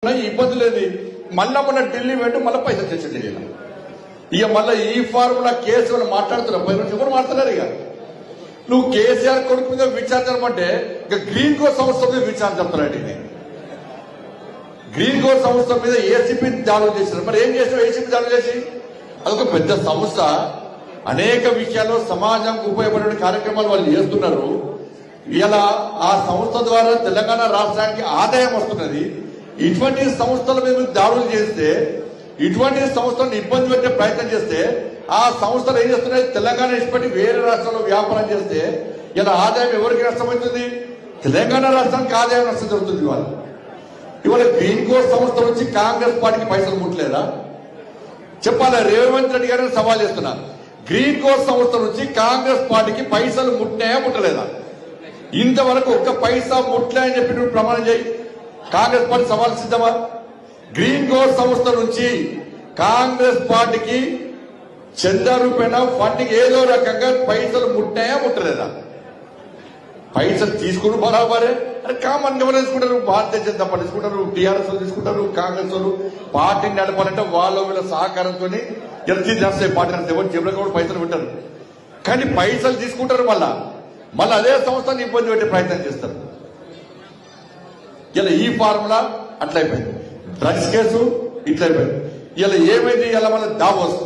ఇబ్బంది లేదు. మళ్ళా మన ఢిల్లీ వెంట మళ్ళీ పైసలు తెచ్చింది. ఇక మళ్ళీ ఈ ఫార్ములా కేసు మాట్లాడుతున్నారు. 10 నిమిషం కూడా మాట్లాడుతున్నారు. ఇక నువ్వు కేసీఆర్ కొడుకు మీద విచారించమంటే ఇక గ్రీన్ కోర్ సంస్థ మీద విచారణ చెప్తున్నాడు. గ్రీన్ కోర్ సంస్థ మీద ఏసీపీ దాడులు చేశారు. మరి ఏం చేశారు ఏసీపీ దాడులు చేసి? అదొక పెద్ద సంస్థ. అనేక విషయాల్లో సమాజంకు ఉపయోగపడే కార్యక్రమాలు వాళ్ళు చేస్తున్నారు. ఇలా ఆ సంస్థ ద్వారా తెలంగాణ రాష్ట్రానికి ఆదాయం వస్తున్నది. ఇటువంటి సంస్థల మీద దాడులు చేస్తే, ఇటువంటి సంస్థలను ఇబ్బంది పెట్టే ప్రయత్నం చేస్తే, ఆ సంస్థలు ఏం చేస్తున్నాయి? తెలంగాణ ఇష్టపడి వేరే రాష్ట్రంలో వ్యాపారం చేస్తే ఇలా ఆదాయం ఎవరికి నష్టమవుతుంది? తెలంగాణ రాష్ట్రానికి ఆదాయం నష్టం జరుగుతుంది. ఇవాళ గ్రీన్ కోర్ సంస్థ నుంచి కాంగ్రెస్ పార్టీకి పైసలు ముట్టలేదా? చెప్పాలా? రేవంత్ రెడ్డి గారిని సవాల్ చేస్తున్నా. గ్రీన్ కోర్ సంస్థ నుంచి కాంగ్రెస్ పార్టీకి పైసలు ముట్టినాయా ముట్టలేదా? ఇంతవరకు ఒక్క పైసా ముట్టలేని చెప్పి నువ్వు ప్రమాణం చేయి. కాంగ్రెస్ పార్టీ సవాల్ సిద్ధమా? గ్రీన్ కోర్ సంస్థ నుంచి కాంగ్రెస్ పార్టీకి చందా రూపేణ ఫండింగ్ ఏదో రకంగా పైసలు ముట్టాయా ముట్టలేదా? పైసలు తీసుకుని బరాబరే. అరే కామన్ ఎవరు తీసుకుంటారు? భారతీయ జనతా పార్టీ తీసుకుంటారు, టీఆర్ఎస్ తీసుకుంటారు, కాంగ్రెస్ వాళ్ళు పార్టీని నడపాలంటే వాళ్ళ వీళ్ళ సహకారంతో ఎర్జీ చేస్తాయి. పార్టీ నడితే ఎవరు జబ్బులకు కూడా పైసలు పెట్టారు. కానీ పైసలు తీసుకుంటారు. మళ్ళా అదే సంస్థని ఇబ్బంది పెట్టే ప్రయత్నం చేస్తారు. ఇలా ఈ ఫార్ములా అట్లయిపోయింది. డ్రగ్స్ కేసు ఇట్లయిపోయింది. ఇలా ఏమైంది? ఇలా మళ్ళీ దావోస్